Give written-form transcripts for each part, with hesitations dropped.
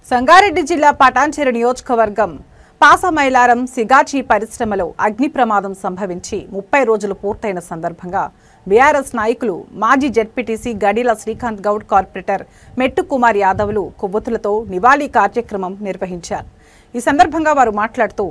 సంగారెడ్డి జిల్లా పటాన్చెరు నియోజకవర్గం పాసమైలారం సిగాచి పరిశ్రమలో అగ్ని ప్రమాదం సంభవించి 30 రోజులు పూర్తయిన సందర్భంగా బీఆర్ఎస్ నాయకులు మాజీ జెడ్పీటీసీ గడిల శ్రీకాంత్ గౌడ్, కార్పొరేటర్ మెట్టు కుమార్ యాదవ్లు కొవ్వొత్తులతో నివాళి కార్యక్రమం నిర్వహించారు. ఈ సందర్భంగా వారు మాట్లాడుతూ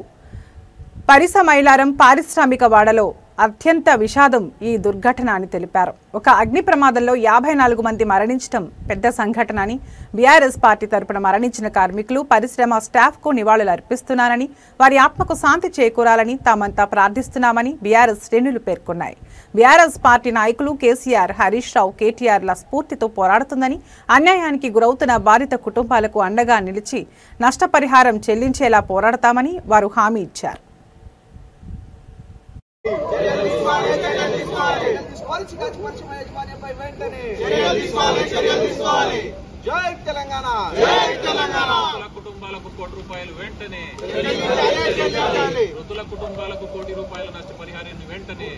పాసమైలారం పారిశ్రామిక వాడలో అత్యంత విషాదం ఈ దుర్ఘటన అని తెలిపారు. ఒక అగ్ని ప్రమాదంలో 54 మంది మరణించడం పెద్ద సంఘటన అని, బీఆర్ఎస్ పార్టీ తరపున మరణించిన కార్మికులు, పరిశ్రమ స్టాఫ్కు నివాళులు అర్పిస్తున్నారని, వారి ఆత్మకు శాంతి చేకూరాలని తామంతా ప్రార్థిస్తున్నామని బీఆర్ఎస్ శ్రేణులు పేర్కొన్నాయి. బీఆర్ఎస్ పార్టీ నాయకులు కేసీఆర్, హరీష్ రావు, కేటీఆర్ల స్ఫూర్తితో పోరాడుతుందని, అన్యాయానికి గురవుతున్న బాధిత కుటుంబాలకు అండగా నిలిచి నష్టపరిహారం చెల్లించేలా పోరాడతామని వారు హామీ ఇచ్చారు. జై తెలంగాణ కుటుంబాలకు ₹1 వెంటనే, వృద్ధుల కుటుంబాలకు ₹1 నష్టపరిహారాన్ని వెంటనే.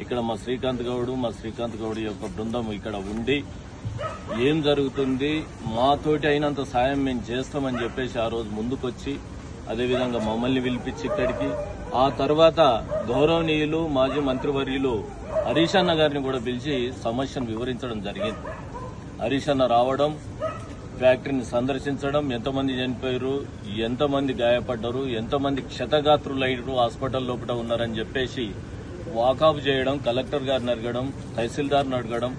ఇక్కడ మా శ్రీకాంత్ గౌడ్ యొక్క బృందం ఇక్కడ ఉండి ఏం జరుగుతుంది, మాతోటి అయినంత సాయం మేము చేస్తామని చెప్పేసి ఆ రోజు ముందుకొచ్చి, అదేవిధంగా మమ్మల్ని పిలిపించి ఇక్కడికి, ఆ తర్వాత గౌరవనీయులు మాజీ మంత్రివర్యులు హరీష్ అన్న గారిని కూడా పిలిచి సమస్యను వివరించడం జరిగింది. హరీష్ అన్న రావడం, ఫ్యాక్టరీని సందర్శించడం, ఎంతమంది చనిపోయారు, ఎంతమంది గాయపడ్డారు, ఎంతమంది క్షతగాత్రులయ్యారు, హాస్పిటల్ లోపల ఉన్నారని చెప్పేసి వాకప్ చేయడం, కలెక్టర్ గారిని అడగడం, తహసీల్దార్ని అడగడం,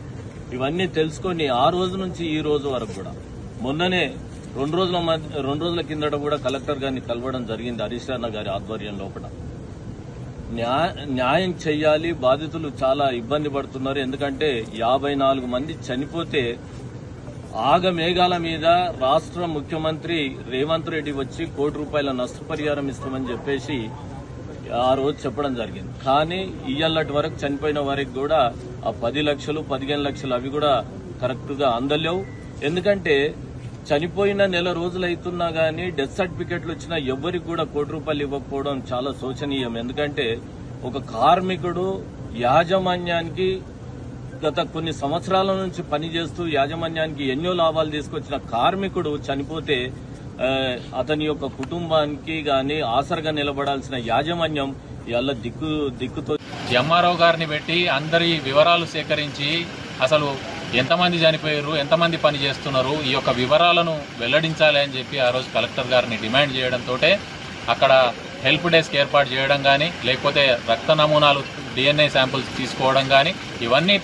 ఇవన్నీ తెలుసుకొని ఆ రోజు నుంచి ఈ రోజు వరకు కూడా మొన్ననే 2 రోజుల కిందట కూడా కలెక్టర్ గారిని కలవడం జరిగింది. హరీష్ అన్న గారి ఆధ్వర్యం లోపల న్యాయం చెయ్యాలి, బాధితులు చాలా ఇబ్బంది పడుతున్నారు. ఎందుకంటే 54 మంది చనిపోతే ఆగమేఘాల మీద రాష్ట్ర ముఖ్యమంత్రి రేవంత్ రెడ్డి వచ్చి ₹1 నష్టపరిహారం ఇస్తామని చెప్పేసి ఆ రోజు చెప్పడం జరిగింది. కానీ ఇయ్యాలటి వరకు చనిపోయిన వారికి కూడా ఆ 10 లక్షలు 15 లక్షలు అవి కూడా కరెక్ట్ గా అందలేవు. ఎందుకంటే చనిపోయిన నెల రోజులు అవుతున్నా గానీ డెత్ సర్టిఫికెట్లు వచ్చినా ఎవరికి కూడా ₹1 ఇవ్వకపోవడం చాలా శోచనీయం. ఎందుకంటే ఒక కార్మికుడు యాజమాన్యానికి గత కొన్ని సంవత్సరాల నుంచి పనిచేస్తూ యాజమాన్యానికి ఎన్నో లాభాలు తీసుకొచ్చిన కార్మికుడు చనిపోతే అతని యొక్క కుటుంబానికి గాని ఆసరగా నిలబడాల్సిన యాజమాన్యం ఇవాళ దిక్కుతో ఎంఆర్ఓ గారిని పెట్టి అందరి వివరాలు సేకరించి అసలు ఎంతమంది చనిపోయారు, ఎంతమంది పని చేస్తున్నారు, ఈ యొక్క వివరాలను వెల్లడించాలి అని చెప్పి ఆ రోజు కలెక్టర్ గారిని డిమాండ్ చేయడంతో అక్కడ హెల్ప్ డెస్క్ ఏర్పాటు చేయడం కానీ, లేకపోతే రక్త నమూనాలు DNA శాంపుల్స్ తీసుకోవడం కానీ, ఇవన్నీ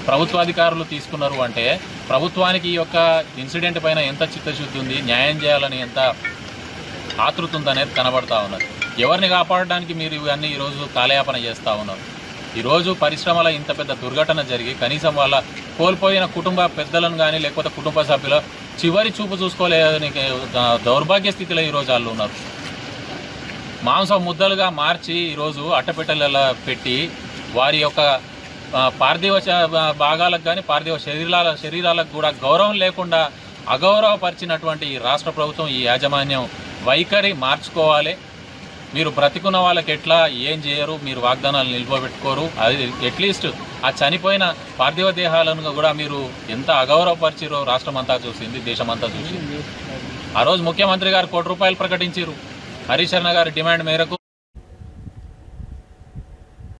ప్రభుత్వాధికారులు తీసుకున్నారు. అంటే ప్రభుత్వానికి ఈ యొక్క ఇన్సిడెంట్ పైన ఎంత చిత్తశుద్ధి ఉంది, న్యాయం చేయాలని ఎంత ఆతృత ఉందనేది కనబడతా ఉన్నది. ఎవరిని కాపాడడానికి మీరు ఇవన్నీ ఈరోజు కాలయాపన చేస్తూ ఉన్నారు. ఈరోజు పరిశ్రమలో ఇంత పెద్ద దుర్ఘటన జరిగి కనీసం వాళ్ళ కోల్పోయిన కుటుంబ పెద్దలను కానీ, లేకపోతే కుటుంబ సభ్యుల చివరి చూపు చూసుకోలేని దౌర్భాగ్య స్థితిలో ఈరోజు వాళ్ళు ఉన్నారు. మాంసం ముద్దలుగా మార్చి ఈరోజు అట్టపెట్టెలలో పెట్టి వారి యొక్క పార్థివ భాగాలకు కానీ, పార్థివ శరీరాలకు కూడా గౌరవం లేకుండా అగౌరవపరిచినటువంటి ఈ రాష్ట్ర ప్రభుత్వం, ఈ యాజమాన్యం వైఖరి మార్చుకోవాలి. మీరు బ్రతికున్న వాళ్ళకి ఎట్లా ఏం చేయరు, మీరు వాగ్దానాలు నిలబెట్టుకోరు. అది అట్లీస్ట్ ఆ చనిపోయిన పార్థివ దేహాలను కూడా మీరు ఎంత అగౌరవపరిచిరో రాష్ట్రం అంతా చూసింది, దేశమంతా చూసింది. ఆ రోజు ముఖ్యమంత్రి గారు ₹1 ప్రకటించారు. హరీష్ అన్న గారి డిమాండ్ మేరకు